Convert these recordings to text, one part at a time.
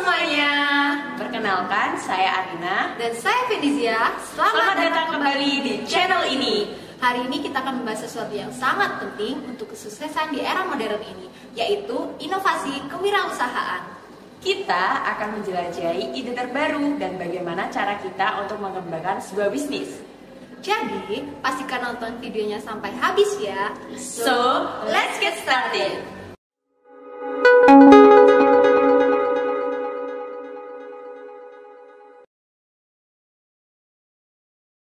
semuanya, Perkenalkan, saya Arina. dan saya Fedizia. Selamat datang kembali di channel ini. Hari ini kita akan membahas sesuatu yang sangat penting untuk kesuksesan di era modern ini, yaitu inovasi kewirausahaan. Kita akan menjelajahi ide terbaru dan bagaimana cara kita untuk mengembangkan sebuah bisnis. Jadi, pastikan nonton videonya sampai habis ya. So, let's get started.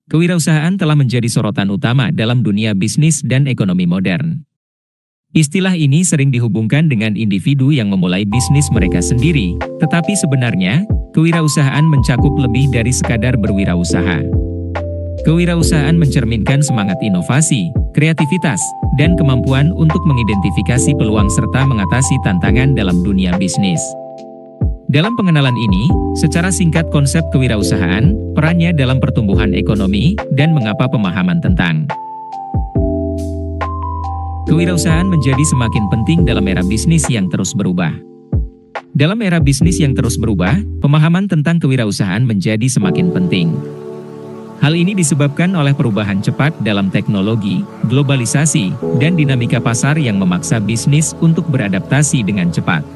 Kewirausahaan telah menjadi sorotan utama dalam dunia bisnis dan ekonomi modern. Istilah ini sering dihubungkan dengan individu yang memulai bisnis mereka sendiri, tetapi sebenarnya, kewirausahaan mencakup lebih dari sekadar berwirausaha. Kewirausahaan mencerminkan semangat inovasi, kreativitas, dan kemampuan untuk mengidentifikasi peluang serta mengatasi tantangan dalam dunia bisnis. Dalam pengenalan ini, secara singkat konsep kewirausahaan, perannya dalam pertumbuhan ekonomi, dan mengapa pemahaman tentang kewirausahaan menjadi semakin penting dalam era bisnis yang terus berubah. Dalam era bisnis yang terus berubah, pemahaman tentang kewirausahaan menjadi semakin penting. Hal ini disebabkan oleh perubahan cepat dalam teknologi, globalisasi, dan dinamika pasar yang memaksa bisnis untuk beradaptasi dengan cepat.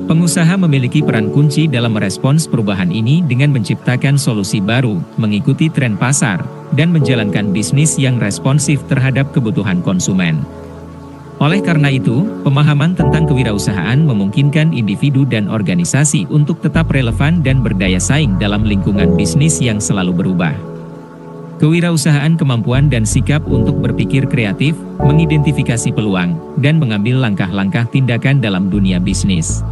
Pengusaha memiliki peran kunci dalam merespons perubahan ini dengan menciptakan solusi baru, mengikuti tren pasar, dan menjalankan bisnis yang responsif terhadap kebutuhan konsumen. Oleh karena itu, pemahaman tentang kewirausahaan memungkinkan individu dan organisasi untuk tetap relevan dan berdaya saing dalam lingkungan bisnis yang selalu berubah. Kewirausahaan kemampuan dan sikap untuk berpikir kreatif, mengidentifikasi peluang, dan mengambil langkah-langkah tindakan dalam dunia bisnis.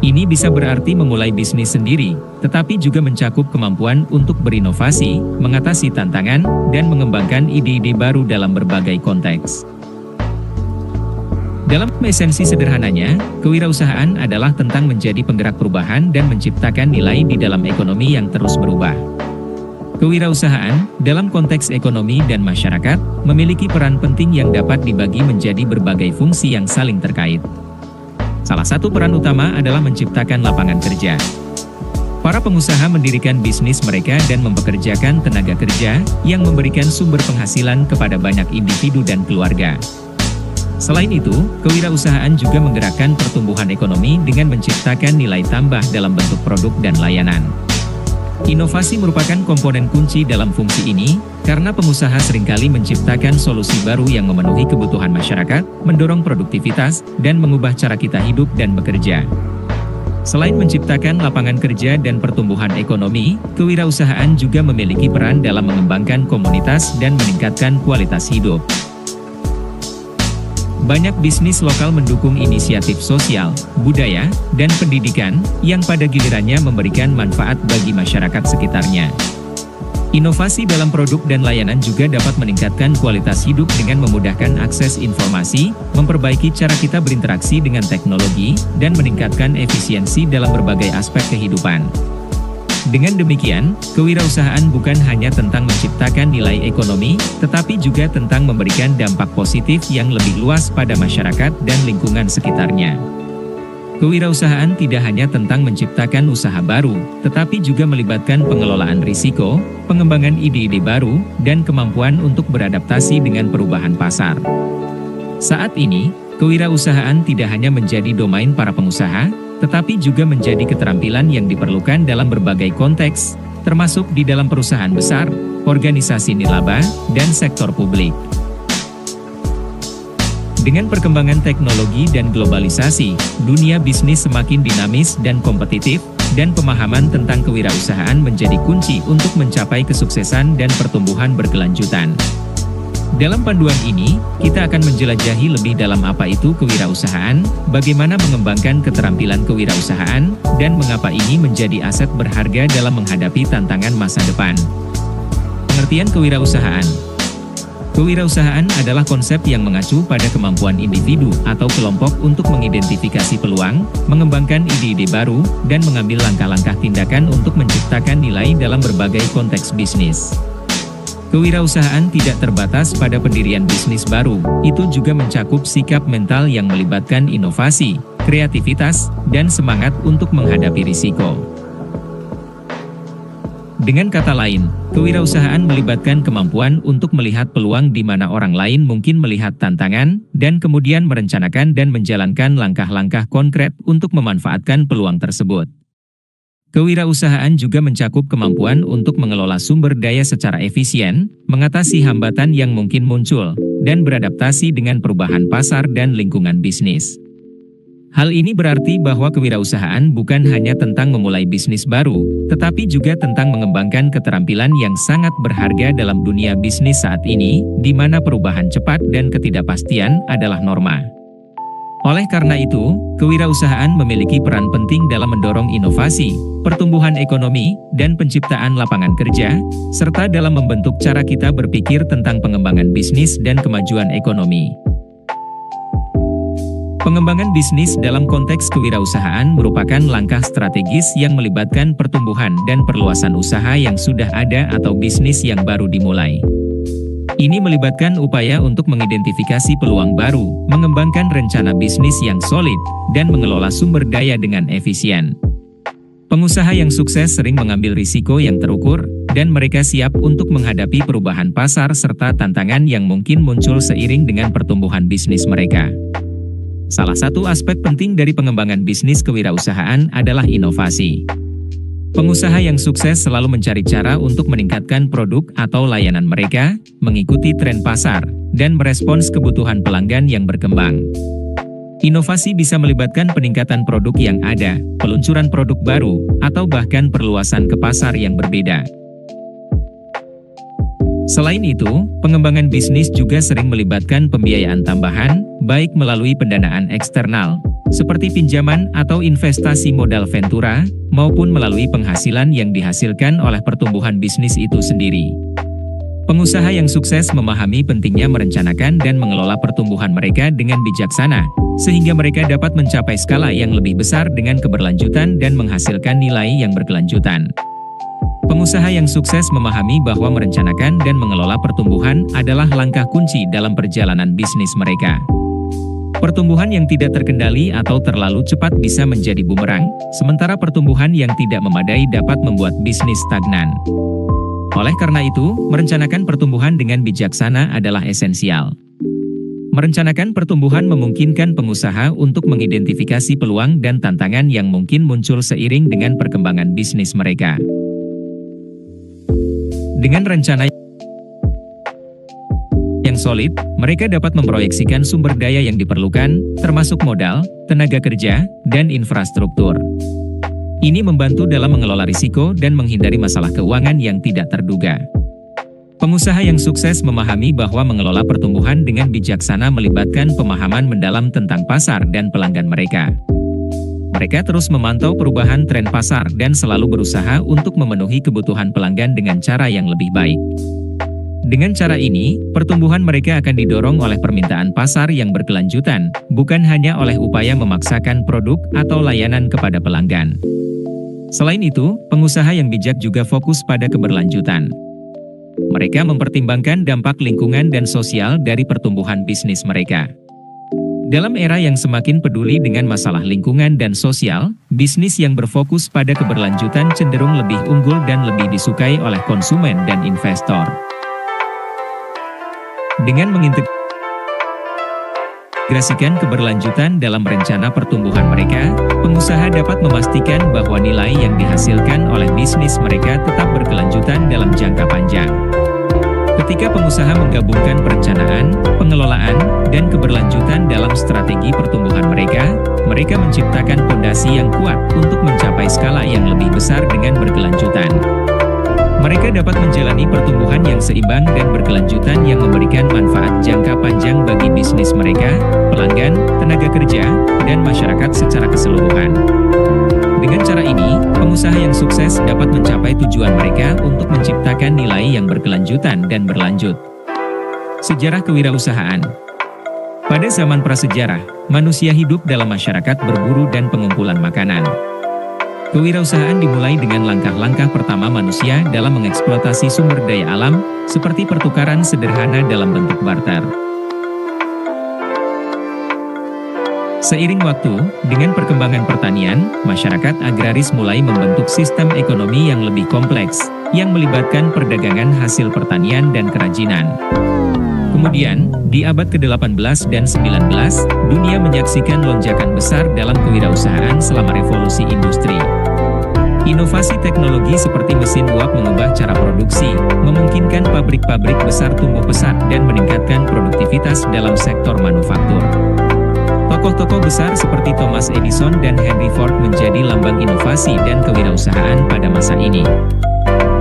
Ini bisa berarti memulai bisnis sendiri, tetapi juga mencakup kemampuan untuk berinovasi, mengatasi tantangan, dan mengembangkan ide-ide baru dalam berbagai konteks. Dalam esensi sederhananya, kewirausahaan adalah tentang menjadi penggerak perubahan dan menciptakan nilai di dalam ekonomi yang terus berubah. Kewirausahaan, dalam konteks ekonomi dan masyarakat, memiliki peran penting yang dapat dibagi menjadi berbagai fungsi yang saling terkait. Salah satu peran utama adalah menciptakan lapangan kerja. Para pengusaha mendirikan bisnis mereka dan mempekerjakan tenaga kerja yang memberikan sumber penghasilan kepada banyak individu dan keluarga. Selain itu, kewirausahaan juga menggerakkan pertumbuhan ekonomi dengan menciptakan nilai tambah dalam bentuk produk dan layanan. Inovasi merupakan komponen kunci dalam fungsi ini, karena pengusaha seringkali menciptakan solusi baru yang memenuhi kebutuhan masyarakat, mendorong produktivitas, dan mengubah cara kita hidup dan bekerja. Selain menciptakan lapangan kerja dan pertumbuhan ekonomi, kewirausahaan juga memiliki peran dalam mengembangkan komunitas dan meningkatkan kualitas hidup. Banyak bisnis lokal mendukung inisiatif sosial, budaya, dan pendidikan, yang pada gilirannya memberikan manfaat bagi masyarakat sekitarnya. Inovasi dalam produk dan layanan juga dapat meningkatkan kualitas hidup dengan memudahkan akses informasi, memperbaiki cara kita berinteraksi dengan teknologi, dan meningkatkan efisiensi dalam berbagai aspek kehidupan. Dengan demikian, kewirausahaan bukan hanya tentang menciptakan nilai ekonomi, tetapi juga tentang memberikan dampak positif yang lebih luas pada masyarakat dan lingkungan sekitarnya. Kewirausahaan tidak hanya tentang menciptakan usaha baru, tetapi juga melibatkan pengelolaan risiko, pengembangan ide-ide baru, dan kemampuan untuk beradaptasi dengan perubahan pasar. Saat ini, kewirausahaan tidak hanya menjadi domain para pengusaha, tetapi juga menjadi keterampilan yang diperlukan dalam berbagai konteks, termasuk di dalam perusahaan besar, organisasi nirlaba, dan sektor publik. Dengan perkembangan teknologi dan globalisasi, dunia bisnis semakin dinamis dan kompetitif, dan pemahaman tentang kewirausahaan menjadi kunci untuk mencapai kesuksesan dan pertumbuhan berkelanjutan. Dalam panduan ini, kita akan menjelajahi lebih dalam apa itu kewirausahaan, bagaimana mengembangkan keterampilan kewirausahaan, dan mengapa ini menjadi aset berharga dalam menghadapi tantangan masa depan. Pengertian kewirausahaan. Kewirausahaan adalah konsep yang mengacu pada kemampuan individu atau kelompok untuk mengidentifikasi peluang, mengembangkan ide-ide baru, dan mengambil langkah-langkah tindakan untuk menciptakan nilai dalam berbagai konteks bisnis. Kewirausahaan tidak terbatas pada pendirian bisnis baru, itu juga mencakup sikap mental yang melibatkan inovasi, kreativitas, dan semangat untuk menghadapi risiko. Dengan kata lain, kewirausahaan melibatkan kemampuan untuk melihat peluang di mana orang lain mungkin melihat tantangan, dan kemudian merencanakan dan menjalankan langkah-langkah konkret untuk memanfaatkan peluang tersebut. Kewirausahaan juga mencakup kemampuan untuk mengelola sumber daya secara efisien, mengatasi hambatan yang mungkin muncul, dan beradaptasi dengan perubahan pasar dan lingkungan bisnis. Hal ini berarti bahwa kewirausahaan bukan hanya tentang memulai bisnis baru, tetapi juga tentang mengembangkan keterampilan yang sangat berharga dalam dunia bisnis saat ini, di mana perubahan cepat dan ketidakpastian adalah norma. Oleh karena itu, kewirausahaan memiliki peran penting dalam mendorong inovasi, pertumbuhan ekonomi, dan penciptaan lapangan kerja, serta dalam membentuk cara kita berpikir tentang pengembangan bisnis dan kemajuan ekonomi. Pengembangan bisnis dalam konteks kewirausahaan merupakan langkah strategis yang melibatkan pertumbuhan dan perluasan usaha yang sudah ada atau bisnis yang baru dimulai. Ini melibatkan upaya untuk mengidentifikasi peluang baru, mengembangkan rencana bisnis yang solid, dan mengelola sumber daya dengan efisien. Pengusaha yang sukses sering mengambil risiko yang terukur, dan mereka siap untuk menghadapi perubahan pasar serta tantangan yang mungkin muncul seiring dengan pertumbuhan bisnis mereka. Salah satu aspek penting dari pengembangan bisnis kewirausahaan adalah inovasi. Pengusaha yang sukses selalu mencari cara untuk meningkatkan produk atau layanan mereka, mengikuti tren pasar, dan merespons kebutuhan pelanggan yang berkembang. Inovasi bisa melibatkan peningkatan produk yang ada, peluncuran produk baru, atau bahkan perluasan ke pasar yang berbeda. Selain itu, pengembangan bisnis juga sering melibatkan pembiayaan tambahan, baik melalui pendanaan eksternal, seperti pinjaman atau investasi modal ventura, maupun melalui penghasilan yang dihasilkan oleh pertumbuhan bisnis itu sendiri. Pengusaha yang sukses memahami pentingnya merencanakan dan mengelola pertumbuhan mereka dengan bijaksana, sehingga mereka dapat mencapai skala yang lebih besar dengan keberlanjutan dan menghasilkan nilai yang berkelanjutan. Pengusaha yang sukses memahami bahwa merencanakan dan mengelola pertumbuhan adalah langkah kunci dalam perjalanan bisnis mereka. Pertumbuhan yang tidak terkendali atau terlalu cepat bisa menjadi bumerang, sementara pertumbuhan yang tidak memadai dapat membuat bisnis stagnan. Oleh karena itu, merencanakan pertumbuhan dengan bijaksana adalah esensial. Merencanakan pertumbuhan memungkinkan pengusaha untuk mengidentifikasi peluang dan tantangan yang mungkin muncul seiring dengan perkembangan bisnis mereka. Dengan rencana yang solid, mereka dapat memproyeksikan sumber daya yang diperlukan, termasuk modal, tenaga kerja, dan infrastruktur. Ini membantu dalam mengelola risiko dan menghindari masalah keuangan yang tidak terduga. Pengusaha yang sukses memahami bahwa mengelola pertumbuhan dengan bijaksana melibatkan pemahaman mendalam tentang pasar dan pelanggan mereka. Mereka terus memantau perubahan tren pasar dan selalu berusaha untuk memenuhi kebutuhan pelanggan dengan cara yang lebih baik. Dengan cara ini, pertumbuhan mereka akan didorong oleh permintaan pasar yang berkelanjutan, bukan hanya oleh upaya memaksakan produk atau layanan kepada pelanggan. Selain itu, pengusaha yang bijak juga fokus pada keberlanjutan. Mereka mempertimbangkan dampak lingkungan dan sosial dari pertumbuhan bisnis mereka. Dalam era yang semakin peduli dengan masalah lingkungan dan sosial, bisnis yang berfokus pada keberlanjutan cenderung lebih unggul dan lebih disukai oleh konsumen dan investor. Dengan mengintegrasikan keberlanjutan dalam rencana pertumbuhan mereka, pengusaha dapat memastikan bahwa nilai yang dihasilkan oleh bisnis mereka tetap berkelanjutan dalam jangka panjang. Ketika pengusaha menggabungkan perencanaan, pengelolaan, dan keberlanjutan dalam strategi pertumbuhan mereka, mereka menciptakan fondasi yang kuat untuk mencapai skala yang lebih besar dengan berkelanjutan. Mereka dapat menjalani pertumbuhan yang seimbang dan berkelanjutan yang memberikan manfaat jangka panjang bagi bisnis mereka, pelanggan, tenaga kerja, dan masyarakat secara keseluruhan. Dengan cara ini, pengusaha yang sukses dapat mencapai tujuan mereka untuk menciptakan nilai yang berkelanjutan dan berlanjut. Sejarah kewirausahaan. Pada zaman prasejarah, manusia hidup dalam masyarakat berburu dan pengumpulan makanan. Kewirausahaan dimulai dengan langkah-langkah pertama manusia dalam mengeksploitasi sumber daya alam, seperti pertukaran sederhana dalam bentuk barter. Seiring waktu, dengan perkembangan pertanian, masyarakat agraris mulai membentuk sistem ekonomi yang lebih kompleks, yang melibatkan perdagangan hasil pertanian dan kerajinan. Kemudian, di abad ke-18 dan 19, dunia menyaksikan lonjakan besar dalam kewirausahaan selama revolusi industri. Inovasi teknologi seperti mesin uap mengubah cara produksi, memungkinkan pabrik-pabrik besar tumbuh pesat dan meningkatkan produktivitas dalam sektor manufaktur. Tokoh-tokoh besar seperti Thomas Edison dan Henry Ford menjadi lambang inovasi dan kewirausahaan pada masa ini.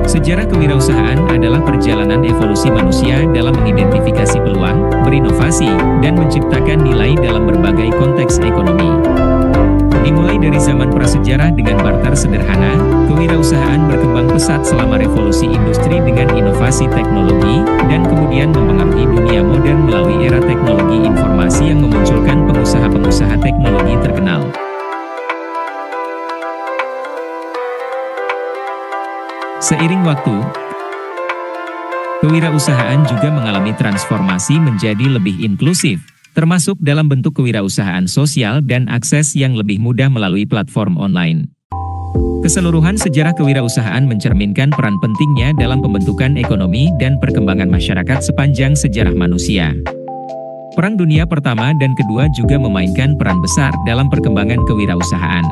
Sejarah kewirausahaan adalah perjalanan evolusi manusia dalam mengidentifikasi peluang, berinovasi, dan menciptakan nilai dalam berbagai konteks ekonomi. Dimulai dari zaman prasejarah dengan barter sederhana, kewirausahaan berkembang pesat selama revolusi industri dengan inovasi teknologi, dan kemudian mempengaruhi dunia modern melalui era teknologi informasi yang memunculkan pengusaha-pengusaha teknologi terkenal. Seiring waktu, kewirausahaan juga mengalami transformasi menjadi lebih inklusif, termasuk dalam bentuk kewirausahaan sosial dan akses yang lebih mudah melalui platform online. Keseluruhan sejarah kewirausahaan mencerminkan peran pentingnya dalam pembentukan ekonomi dan perkembangan masyarakat sepanjang sejarah manusia. Perang Dunia Pertama dan Kedua juga memainkan peran besar dalam perkembangan kewirausahaan.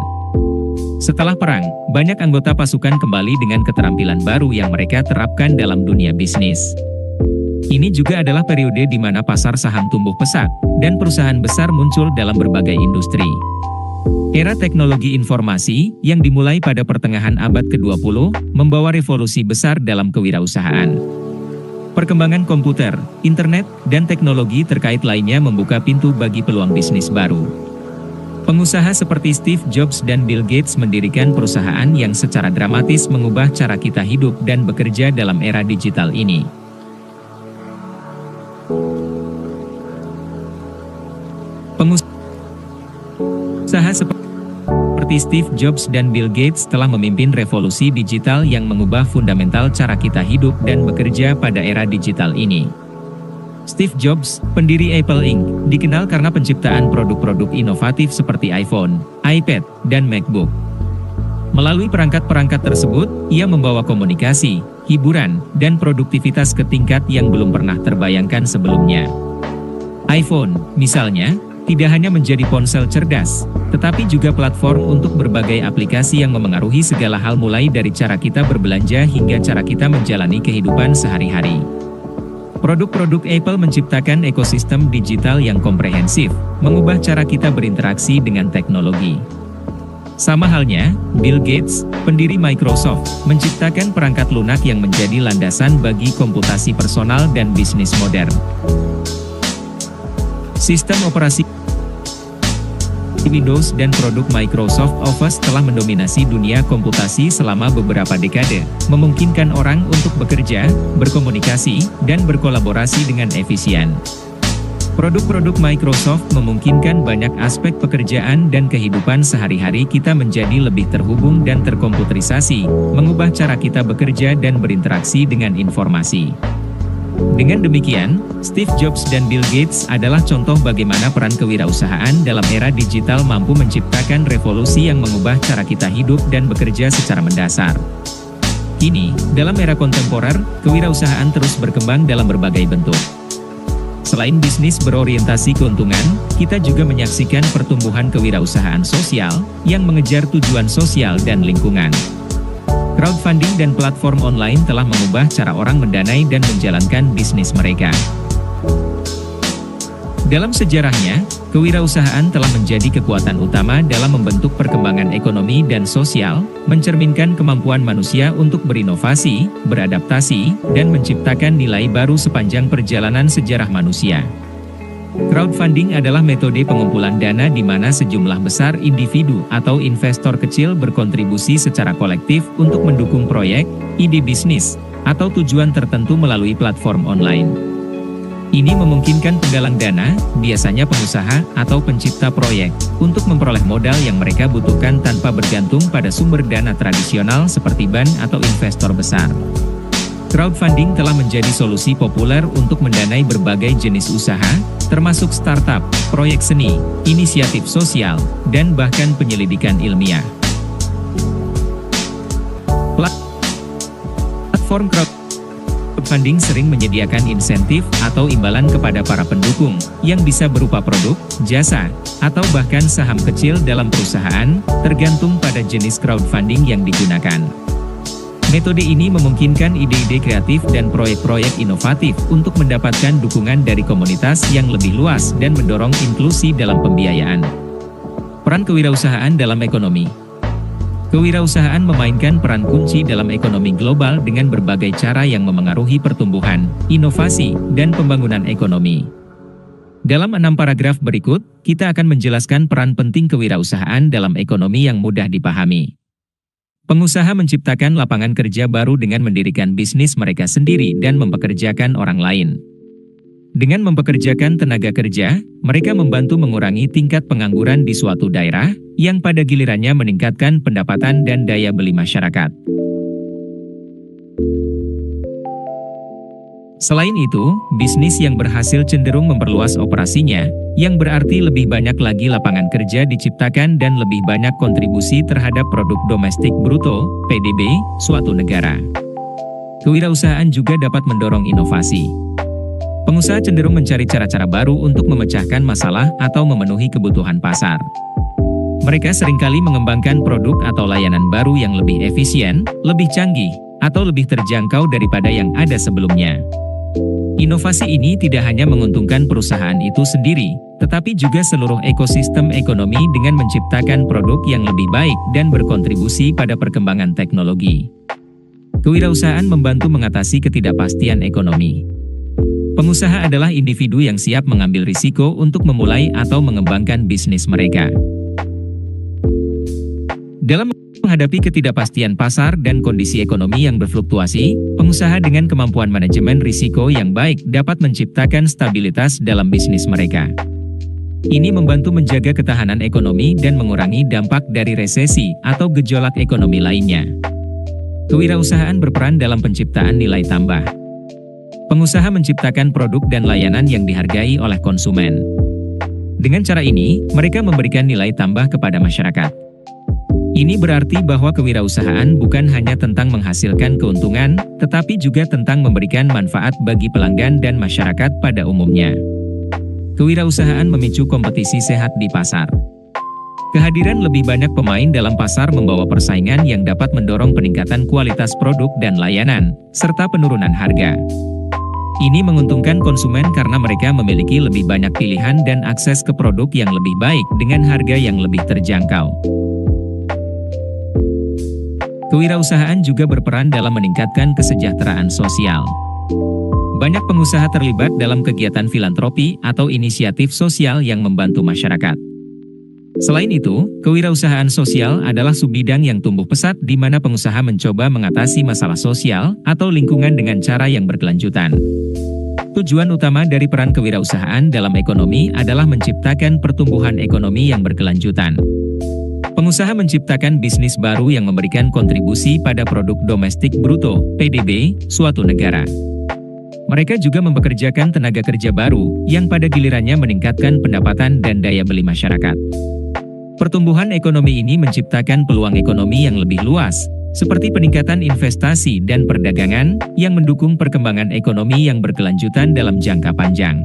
Setelah perang, banyak anggota pasukan kembali dengan keterampilan baru yang mereka terapkan dalam dunia bisnis. Ini juga adalah periode di mana pasar saham tumbuh pesat, dan perusahaan besar muncul dalam berbagai industri. Era teknologi informasi, yang dimulai pada pertengahan abad ke-20, membawa revolusi besar dalam kewirausahaan. Perkembangan komputer, internet, dan teknologi terkait lainnya membuka pintu bagi peluang bisnis baru. Pengusaha seperti Steve Jobs dan Bill Gates mendirikan perusahaan yang secara dramatis mengubah cara kita hidup dan bekerja dalam era digital ini. Pengusaha seperti Steve Jobs dan Bill Gates telah memimpin revolusi digital yang mengubah fundamental cara kita hidup dan bekerja pada era digital ini. Steve Jobs, pendiri Apple Inc., dikenal karena penciptaan produk-produk inovatif seperti iPhone, iPad, dan MacBook. Melalui perangkat-perangkat tersebut, ia membawa komunikasi, hiburan, dan produktivitas ke tingkat yang belum pernah terbayangkan sebelumnya. iPhone, misalnya, tidak hanya menjadi ponsel cerdas, tetapi juga platform untuk berbagai aplikasi yang memengaruhi segala hal mulai dari cara kita berbelanja hingga cara kita menjalani kehidupan sehari-hari. Produk-produk Apple menciptakan ekosistem digital yang komprehensif, mengubah cara kita berinteraksi dengan teknologi. Sama halnya, Bill Gates, pendiri Microsoft, menciptakan perangkat lunak yang menjadi landasan bagi komputasi personal dan bisnis modern. Sistem operasi Windows dan produk Microsoft Office telah mendominasi dunia komputasi selama beberapa dekade, memungkinkan orang untuk bekerja, berkomunikasi, dan berkolaborasi dengan efisien. Produk-produk Microsoft memungkinkan banyak aspek pekerjaan dan kehidupan sehari-hari kita menjadi lebih terhubung dan terkomputerisasi, mengubah cara kita bekerja dan berinteraksi dengan informasi. Dengan demikian, Steve Jobs dan Bill Gates adalah contoh bagaimana peran kewirausahaan dalam era digital mampu menciptakan revolusi yang mengubah cara kita hidup dan bekerja secara mendasar. Kini, dalam era kontemporer, kewirausahaan terus berkembang dalam berbagai bentuk. Selain bisnis berorientasi keuntungan, kita juga menyaksikan pertumbuhan kewirausahaan sosial yang mengejar tujuan sosial dan lingkungan. Crowdfunding dan platform online telah mengubah cara orang mendanai dan menjalankan bisnis mereka. Dalam sejarahnya, kewirausahaan telah menjadi kekuatan utama dalam membentuk perkembangan ekonomi dan sosial, mencerminkan kemampuan manusia untuk berinovasi, beradaptasi, dan menciptakan nilai baru sepanjang perjalanan sejarah manusia. Crowdfunding adalah metode pengumpulan dana di mana sejumlah besar individu atau investor kecil berkontribusi secara kolektif untuk mendukung proyek, ide bisnis, atau tujuan tertentu melalui platform online. Ini memungkinkan penggalang dana, biasanya pengusaha atau pencipta proyek, untuk memperoleh modal yang mereka butuhkan tanpa bergantung pada sumber dana tradisional seperti bank atau investor besar. Crowdfunding telah menjadi solusi populer untuk mendanai berbagai jenis usaha, termasuk startup, proyek seni, inisiatif sosial, dan bahkan penyelidikan ilmiah. Platform crowdfunding sering menyediakan insentif atau imbalan kepada para pendukung, yang bisa berupa produk, jasa, atau bahkan saham kecil dalam perusahaan, tergantung pada jenis crowdfunding yang digunakan. Metode ini memungkinkan ide-ide kreatif dan proyek-proyek inovatif untuk mendapatkan dukungan dari komunitas yang lebih luas dan mendorong inklusi dalam pembiayaan. Peran kewirausahaan dalam ekonomi. Kewirausahaan memainkan peran kunci dalam ekonomi global dengan berbagai cara yang memengaruhi pertumbuhan, inovasi, dan pembangunan ekonomi. Dalam 6 paragraf berikut, kita akan menjelaskan peran penting kewirausahaan dalam ekonomi yang mudah dipahami. Pengusaha menciptakan lapangan kerja baru dengan mendirikan bisnis mereka sendiri dan mempekerjakan orang lain. Dengan mempekerjakan tenaga kerja, mereka membantu mengurangi tingkat pengangguran di suatu daerah, yang pada gilirannya meningkatkan pendapatan dan daya beli masyarakat. Selain itu, bisnis yang berhasil cenderung memperluas operasinya, yang berarti lebih banyak lagi lapangan kerja diciptakan dan lebih banyak kontribusi terhadap produk domestik bruto, PDB, suatu negara. Kewirausahaan juga dapat mendorong inovasi. Pengusaha cenderung mencari cara-cara baru untuk memecahkan masalah atau memenuhi kebutuhan pasar. Mereka seringkali mengembangkan produk atau layanan baru yang lebih efisien, lebih canggih, atau lebih terjangkau daripada yang ada sebelumnya. Inovasi ini tidak hanya menguntungkan perusahaan itu sendiri, tetapi juga seluruh ekosistem ekonomi dengan menciptakan produk yang lebih baik dan berkontribusi pada perkembangan teknologi. Kewirausahaan membantu mengatasi ketidakpastian ekonomi. Pengusaha adalah individu yang siap mengambil risiko untuk memulai atau mengembangkan bisnis mereka. Dalam menghadapi ketidakpastian pasar dan kondisi ekonomi yang berfluktuasi, pengusaha dengan kemampuan manajemen risiko yang baik dapat menciptakan stabilitas dalam bisnis mereka. Ini membantu menjaga ketahanan ekonomi dan mengurangi dampak dari resesi atau gejolak ekonomi lainnya. Kewirausahaan berperan dalam penciptaan nilai tambah. Pengusaha menciptakan produk dan layanan yang dihargai oleh konsumen. Dengan cara ini, mereka memberikan nilai tambah kepada masyarakat. Ini berarti bahwa kewirausahaan bukan hanya tentang menghasilkan keuntungan, tetapi juga tentang memberikan manfaat bagi pelanggan dan masyarakat pada umumnya. Kewirausahaan memicu kompetisi sehat di pasar. Kehadiran lebih banyak pemain dalam pasar membawa persaingan yang dapat mendorong peningkatan kualitas produk dan layanan, serta penurunan harga. Ini menguntungkan konsumen karena mereka memiliki lebih banyak pilihan dan akses ke produk yang lebih baik dengan harga yang lebih terjangkau. Kewirausahaan juga berperan dalam meningkatkan kesejahteraan sosial. Banyak pengusaha terlibat dalam kegiatan filantropi atau inisiatif sosial yang membantu masyarakat. Selain itu, kewirausahaan sosial adalah subbidang yang tumbuh pesat di mana pengusaha mencoba mengatasi masalah sosial atau lingkungan dengan cara yang berkelanjutan. Tujuan utama dari peran kewirausahaan dalam ekonomi adalah menciptakan pertumbuhan ekonomi yang berkelanjutan. Pengusaha menciptakan bisnis baru yang memberikan kontribusi pada produk domestik bruto, PDB, suatu negara. Mereka juga mempekerjakan tenaga kerja baru, yang pada gilirannya meningkatkan pendapatan dan daya beli masyarakat. Pertumbuhan ekonomi ini menciptakan peluang ekonomi yang lebih luas, seperti peningkatan investasi dan perdagangan, yang mendukung perkembangan ekonomi yang berkelanjutan dalam jangka panjang.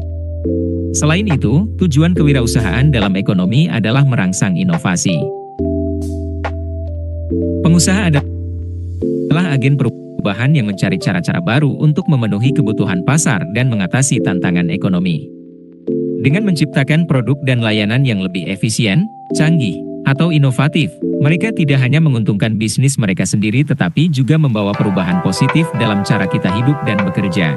Selain itu, tujuan kewirausahaan dalam ekonomi adalah merangsang inovasi. Pengusaha adalah agen perubahan yang mencari cara-cara baru untuk memenuhi kebutuhan pasar dan mengatasi tantangan ekonomi. Dengan menciptakan produk dan layanan yang lebih efisien, canggih, atau inovatif, mereka tidak hanya menguntungkan bisnis mereka sendiri tetapi juga membawa perubahan positif dalam cara kita hidup dan bekerja.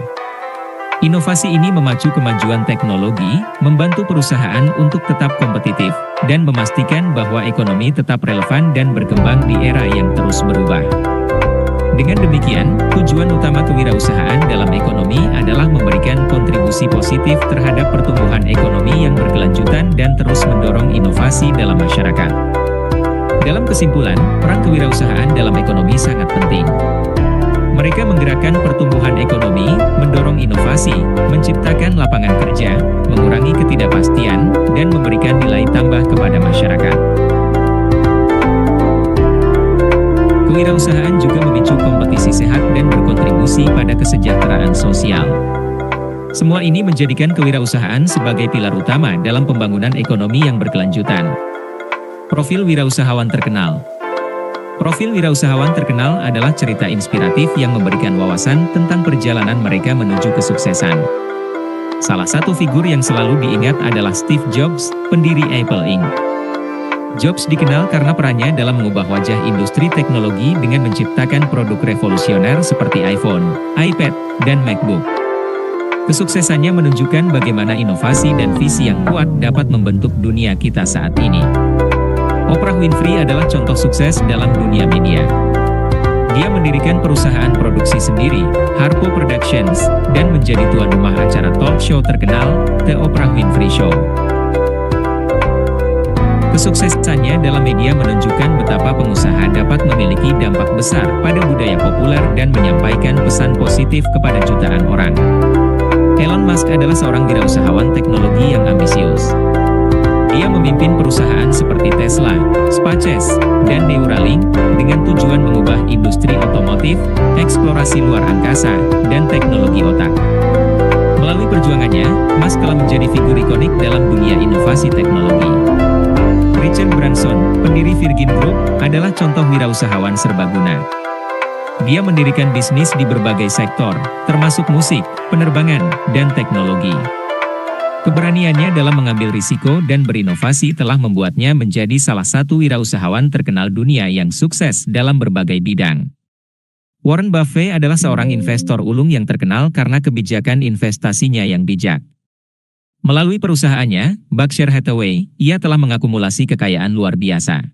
Inovasi ini memacu kemajuan teknologi, membantu perusahaan untuk tetap kompetitif, dan memastikan bahwa ekonomi tetap relevan dan berkembang di era yang terus berubah. Dengan demikian, tujuan utama kewirausahaan dalam ekonomi adalah memberikan kontribusi positif terhadap pertumbuhan ekonomi yang berkelanjutan dan terus mendorong inovasi dalam masyarakat. Dalam kesimpulan, peran kewirausahaan dalam ekonomi sangat penting. Mereka menggerakkan pertumbuhan ekonomi, mendorong inovasi, menciptakan lapangan kerja, mengurangi ketidakpastian, dan memberikan nilai tambah kepada masyarakat. Kewirausahaan juga memicu kompetisi sehat dan berkontribusi pada kesejahteraan sosial. Semua ini menjadikan kewirausahaan sebagai pilar utama dalam pembangunan ekonomi yang berkelanjutan. Profil wirausahawan terkenal. Profil wirausahawan terkenal adalah cerita inspiratif yang memberikan wawasan tentang perjalanan mereka menuju kesuksesan. Salah satu figur yang selalu diingat adalah Steve Jobs, pendiri Apple Inc. Jobs dikenal karena perannya dalam mengubah wajah industri teknologi dengan menciptakan produk revolusioner seperti iPhone, iPad, dan MacBook. Kesuksesannya menunjukkan bagaimana inovasi dan visi yang kuat dapat membentuk dunia kita saat ini. Oprah Winfrey adalah contoh sukses dalam dunia media. Dia mendirikan perusahaan produksi sendiri, Harpo Productions, dan menjadi tuan rumah acara talk show terkenal, The Oprah Winfrey Show. Kesuksesannya dalam media menunjukkan betapa pengusaha dapat memiliki dampak besar pada budaya populer dan menyampaikan pesan positif kepada jutaan orang. Elon Musk adalah seorang wirausahawan teknologi yang ambisius. Dia memimpin perusahaan seperti Tesla, SpaceX, dan Neuralink dengan tujuan mengubah industri otomotif, eksplorasi luar angkasa, dan teknologi otak. Melalui perjuangannya, Musk telah menjadi figur ikonik dalam dunia inovasi teknologi. Richard Branson, pendiri Virgin Group, adalah contoh wirausahawan serbaguna. Dia mendirikan bisnis di berbagai sektor, termasuk musik, penerbangan, dan teknologi. Keberaniannya dalam mengambil risiko dan berinovasi telah membuatnya menjadi salah satu wirausahawan terkenal dunia yang sukses dalam berbagai bidang. Warren Buffett adalah seorang investor ulung yang terkenal karena kebijakan investasinya yang bijak. Melalui perusahaannya, Berkshire Hathaway, ia telah mengakumulasi kekayaan luar biasa.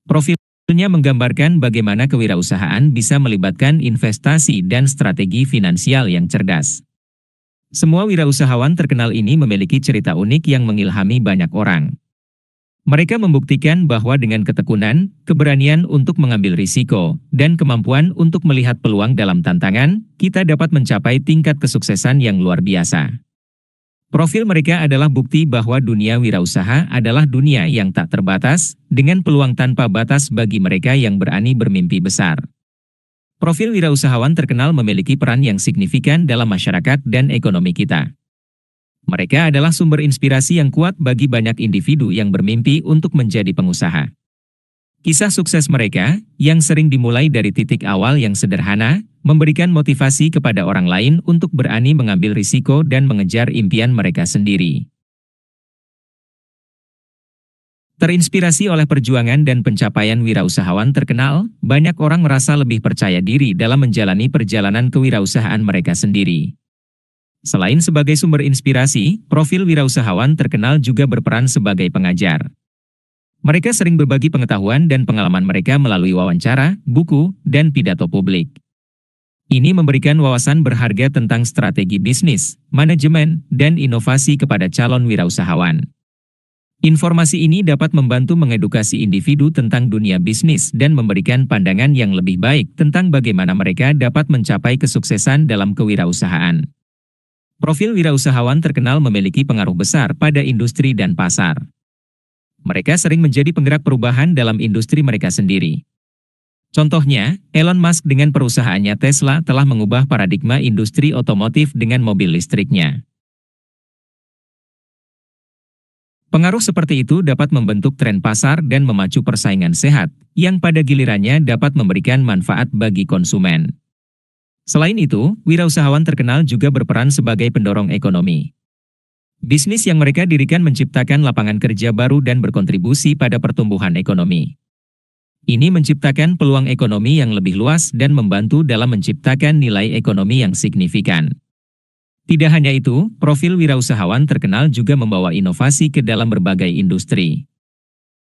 Profilnya menggambarkan bagaimana kewirausahaan bisa melibatkan investasi dan strategi finansial yang cerdas. Semua wirausahawan terkenal ini memiliki cerita unik yang mengilhami banyak orang. Mereka membuktikan bahwa dengan ketekunan, keberanian untuk mengambil risiko, dan kemampuan untuk melihat peluang dalam tantangan, kita dapat mencapai tingkat kesuksesan yang luar biasa. Profil mereka adalah bukti bahwa dunia wirausaha adalah dunia yang tak terbatas, dengan peluang tanpa batas bagi mereka yang berani bermimpi besar. Profil wirausahawan terkenal memiliki peran yang signifikan dalam masyarakat dan ekonomi kita. Mereka adalah sumber inspirasi yang kuat bagi banyak individu yang bermimpi untuk menjadi pengusaha. Kisah sukses mereka, yang sering dimulai dari titik awal yang sederhana, memberikan motivasi kepada orang lain untuk berani mengambil risiko dan mengejar impian mereka sendiri. Terinspirasi oleh perjuangan dan pencapaian wirausahawan terkenal, banyak orang merasa lebih percaya diri dalam menjalani perjalanan kewirausahaan mereka sendiri. Selain sebagai sumber inspirasi, profil wirausahawan terkenal juga berperan sebagai pengajar. Mereka sering berbagi pengetahuan dan pengalaman mereka melalui wawancara, buku, dan pidato publik. Ini memberikan wawasan berharga tentang strategi bisnis, manajemen, dan inovasi kepada calon wirausahawan. Informasi ini dapat membantu mengedukasi individu tentang dunia bisnis dan memberikan pandangan yang lebih baik tentang bagaimana mereka dapat mencapai kesuksesan dalam kewirausahaan. Profil wirausahawan terkenal memiliki pengaruh besar pada industri dan pasar. Mereka sering menjadi penggerak perubahan dalam industri mereka sendiri. Contohnya, Elon Musk dengan perusahaannya Tesla telah mengubah paradigma industri otomotif dengan mobil listriknya. Pengaruh seperti itu dapat membentuk tren pasar dan memacu persaingan sehat, yang pada gilirannya dapat memberikan manfaat bagi konsumen. Selain itu, wirausahawan terkenal juga berperan sebagai pendorong ekonomi. Bisnis yang mereka dirikan menciptakan lapangan kerja baru dan berkontribusi pada pertumbuhan ekonomi. Ini menciptakan peluang ekonomi yang lebih luas dan membantu dalam menciptakan nilai ekonomi yang signifikan. Tidak hanya itu, profil wirausahawan terkenal juga membawa inovasi ke dalam berbagai industri.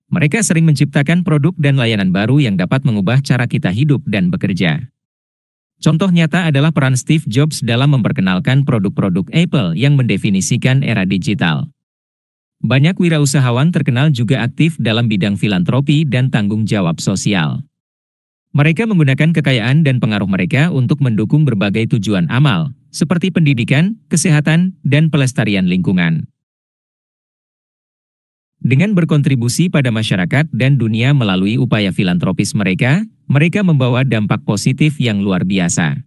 Mereka sering menciptakan produk dan layanan baru yang dapat mengubah cara kita hidup dan bekerja. Contoh nyata adalah peran Steve Jobs dalam memperkenalkan produk-produk Apple yang mendefinisikan era digital. Banyak wirausahawan terkenal juga aktif dalam bidang filantropi dan tanggung jawab sosial. Mereka menggunakan kekayaan dan pengaruh mereka untuk mendukung berbagai tujuan amal, seperti pendidikan, kesehatan, dan pelestarian lingkungan. Dengan berkontribusi pada masyarakat dan dunia melalui upaya filantropis mereka, mereka membawa dampak positif yang luar biasa.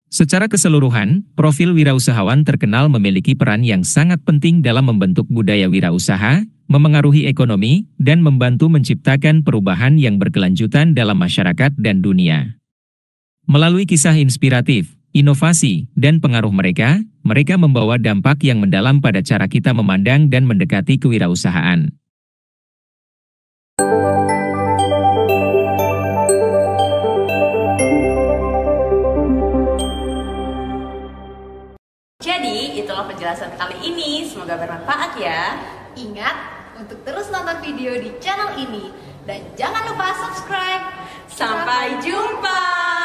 Secara keseluruhan, profil wirausahawan terkenal memiliki peran yang sangat penting dalam membentuk budaya wirausaha, memengaruhi ekonomi, dan membantu menciptakan perubahan yang berkelanjutan dalam masyarakat dan dunia. Melalui kisah inspiratif, inovasi, dan pengaruh mereka, mereka membawa dampak yang mendalam pada cara kita memandang dan mendekati kewirausahaan. Jadi, itulah penjelasan kali ini. Semoga bermanfaat ya. Ingat untuk terus nonton video di channel ini dan jangan lupa subscribe. Sampai jumpa.